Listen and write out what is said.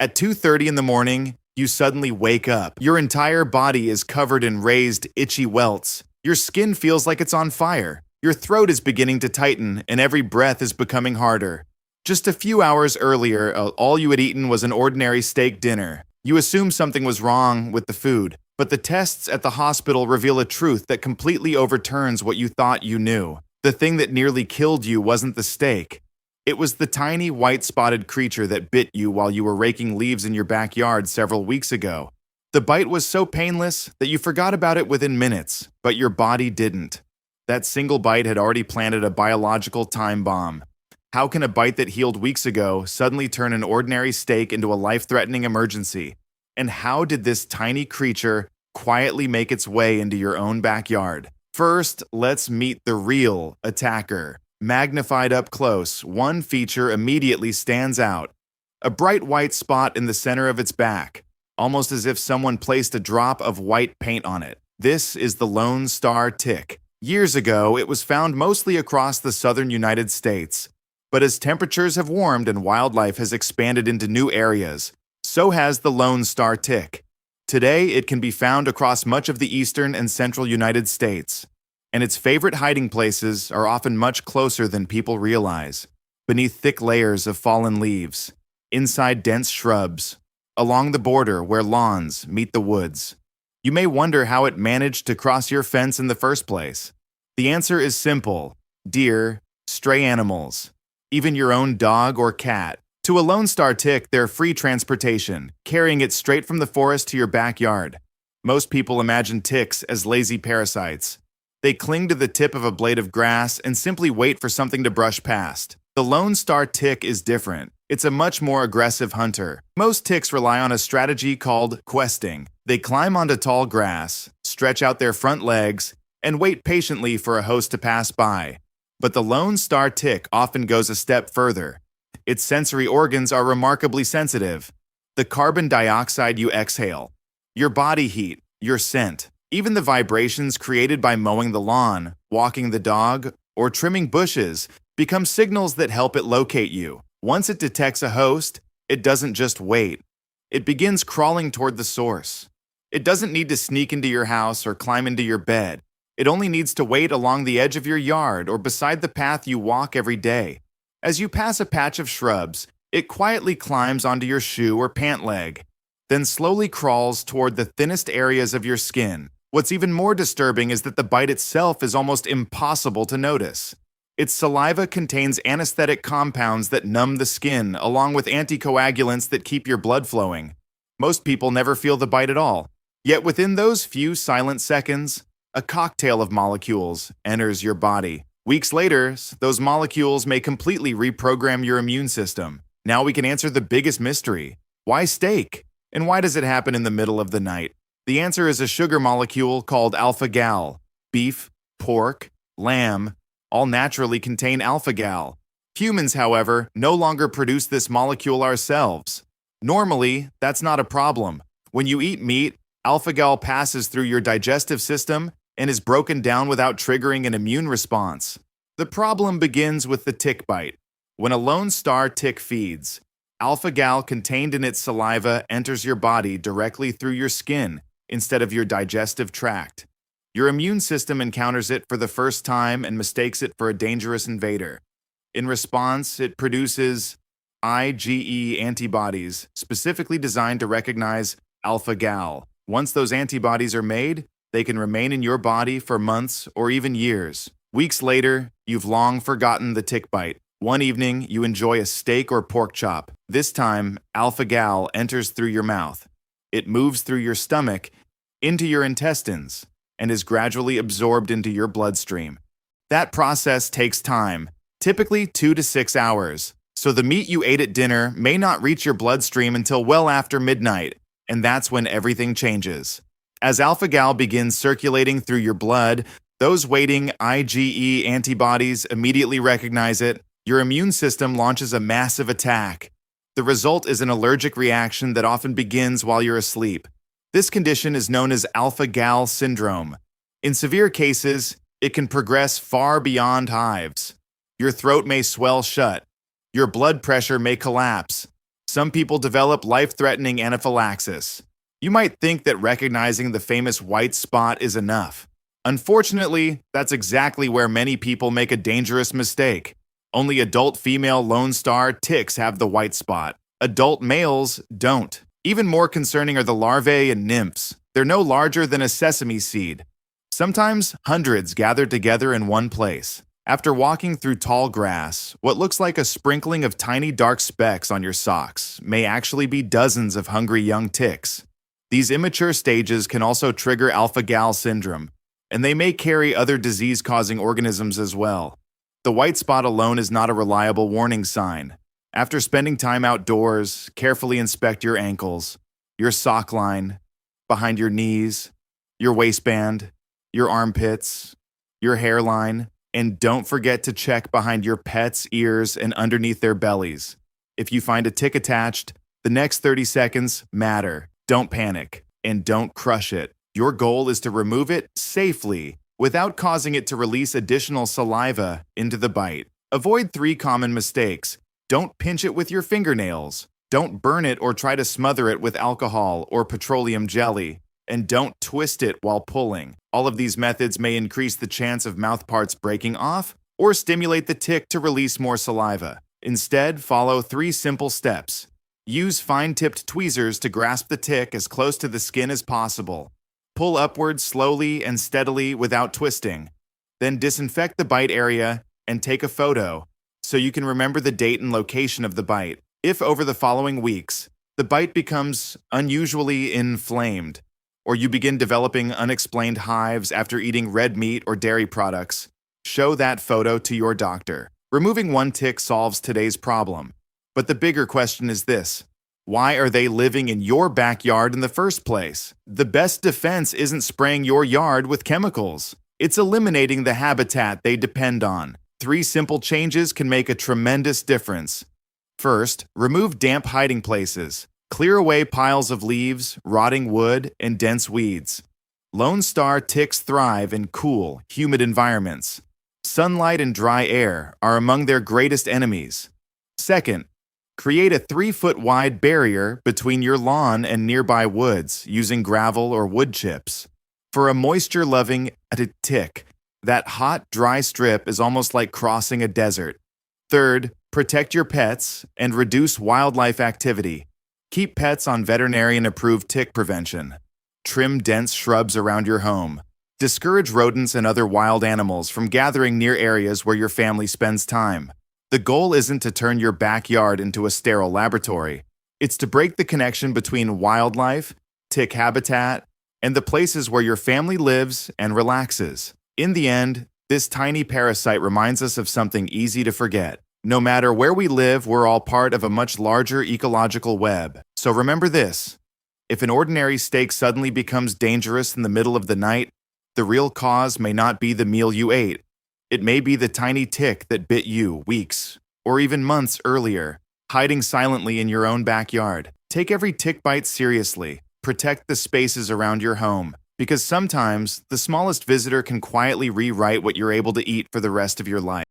At 2:30 in the morning, you suddenly wake up. Your entire body is covered in raised, itchy welts. Your skin feels like it's on fire. Your throat is beginning to tighten, and every breath is becoming harder. Just a few hours earlier, all you had eaten was an ordinary steak dinner. You assume something was wrong with the food, but the tests at the hospital reveal a truth that completely overturns what you thought you knew. The thing that nearly killed you wasn't the steak. It was the tiny white-spotted creature that bit you while you were raking leaves in your backyard several weeks ago. The bite was so painless that you forgot about it within minutes, but your body didn't. That single bite had already planted a biological time bomb. How can a bite that healed weeks ago suddenly turn an ordinary steak into a life-threatening emergency? And how did this tiny creature quietly make its way into your own backyard? First, let's meet the real attacker. Magnified up close, one feature immediately stands out. A bright white spot in the center of its back, almost as if someone placed a drop of white paint on it. This is the Lone Star tick. Years ago, it was found mostly across the southern United States. But as temperatures have warmed and wildlife has expanded into new areas, so has the Lone Star tick. Today, it can be found across much of the eastern and central United States, and its favorite hiding places are often much closer than people realize. Beneath thick layers of fallen leaves, inside dense shrubs, along the border where lawns meet the woods. You may wonder how it managed to cross your fence in the first place. The answer is simple: deer, stray animals, even your own dog or cat. To a Lone Star tick, they're free transportation, carrying it straight from the forest to your backyard. Most people imagine ticks as lazy parasites. They cling to the tip of a blade of grass and simply wait for something to brush past. The Lone Star tick is different. It's a much more aggressive hunter. Most ticks rely on a strategy called questing. They climb onto tall grass, stretch out their front legs, and wait patiently for a host to pass by. But the Lone Star tick often goes a step further. Its sensory organs are remarkably sensitive. The carbon dioxide you exhale, your body heat, your scent, even the vibrations created by mowing the lawn, walking the dog, or trimming bushes become signals that help it locate you. Once it detects a host, it doesn't just wait. It begins crawling toward the source. It doesn't need to sneak into your house or climb into your bed. It only needs to wait along the edge of your yard or beside the path you walk every day. As you pass a patch of shrubs, it quietly climbs onto your shoe or pant leg, then slowly crawls toward the thinnest areas of your skin. What's even more disturbing is that the bite itself is almost impossible to notice. Its saliva contains anesthetic compounds that numb the skin, along with anticoagulants that keep your blood flowing. Most people never feel the bite at all. Yet within those few silent seconds, a cocktail of molecules enters your body. Weeks later, those molecules may completely reprogram your immune system. Now we can answer the biggest mystery. Why steak? And why does it happen in the middle of the night? The answer is a sugar molecule called alpha-gal. Beef, pork, lamb, all naturally contain alpha-gal. Humans, however, no longer produce this molecule ourselves. Normally, that's not a problem. When you eat meat, alpha-gal passes through your digestive system and is broken down without triggering an immune response. The problem begins with the tick bite. When a Lone Star tick feeds, alpha-gal contained in its saliva enters your body directly through your skin instead of your digestive tract. Your immune system encounters it for the first time and mistakes it for a dangerous invader. In response, it produces IgE antibodies, specifically designed to recognize alpha-gal. Once those antibodies are made, they can remain in your body for months or even years. Weeks later, you've long forgotten the tick bite. One evening, you enjoy a steak or pork chop. This time, alpha-gal enters through your mouth. It moves through your stomach, into your intestines, and is gradually absorbed into your bloodstream. That process takes time, typically 2 to 6 hours. So the meat you ate at dinner may not reach your bloodstream until well after midnight, and that's when everything changes. As alpha-gal begins circulating through your blood, those waiting IgE antibodies immediately recognize it. Your immune system launches a massive attack. The result is an allergic reaction that often begins while you're asleep. This condition is known as alpha-gal syndrome. In severe cases, it can progress far beyond hives. Your throat may swell shut. Your blood pressure may collapse. Some people develop life-threatening anaphylaxis. You might think that recognizing the famous white spot is enough. Unfortunately, that's exactly where many people make a dangerous mistake. Only adult female lone star ticks have the white spot. Adult males don't. Even more concerning are the larvae and nymphs. They're no larger than a sesame seed. Sometimes hundreds gather together in one place. After walking through tall grass, what looks like a sprinkling of tiny dark specks on your socks may actually be dozens of hungry young ticks. These immature stages can also trigger alpha-gal syndrome, and they may carry other disease-causing organisms as well. The white spot alone is not a reliable warning sign. After spending time outdoors, carefully inspect your ankles, your sock line, behind your knees, your waistband, your armpits, your hairline, and don't forget to check behind your pet's ears and underneath their bellies. If you find a tick attached, the next 30 seconds matter. Don't panic, and don't crush it. Your goal is to remove it safely without causing it to release additional saliva into the bite. Avoid 3 common mistakes. Don't pinch it with your fingernails. Don't burn it or try to smother it with alcohol or petroleum jelly. And don't twist it while pulling. All of these methods may increase the chance of mouthparts breaking off or stimulate the tick to release more saliva. Instead, follow 3 simple steps. Use fine-tipped tweezers to grasp the tick as close to the skin as possible. Pull upwards slowly and steadily without twisting. Then disinfect the bite area and take a photo so you can remember the date and location of the bite. If over the following weeks, the bite becomes unusually inflamed, or you begin developing unexplained hives after eating red meat or dairy products, show that photo to your doctor. Removing one tick solves today's problem. But the bigger question is this: why are they living in your backyard in the first place? The best defense isn't spraying your yard with chemicals. It's eliminating the habitat they depend on. 3 simple changes can make a tremendous difference. First, remove damp hiding places. Clear away piles of leaves, rotting wood, and dense weeds. Lone star ticks thrive in cool, humid environments. Sunlight and dry air are among their greatest enemies. Second, create a 3-foot-wide barrier between your lawn and nearby woods using gravel or wood chips. For a moisture-loving tick, that hot, dry strip is almost like crossing a desert. Third, protect your pets and reduce wildlife activity. Keep pets on veterinarian-approved tick prevention. Trim dense shrubs around your home. Discourage rodents and other wild animals from gathering near areas where your family spends time. The goal isn't to turn your backyard into a sterile laboratory. It's to break the connection between wildlife, tick habitat, and the places where your family lives and relaxes. In the end, this tiny parasite reminds us of something easy to forget. No matter where we live, we're all part of a much larger ecological web. So remember this: if an ordinary steak suddenly becomes dangerous in the middle of the night, the real cause may not be the meal you ate. It may be the tiny tick that bit you weeks or even months earlier, hiding silently in your own backyard. Take every tick bite seriously. Protect the spaces around your home, because sometimes the smallest visitor can quietly rewrite what you're able to eat for the rest of your life.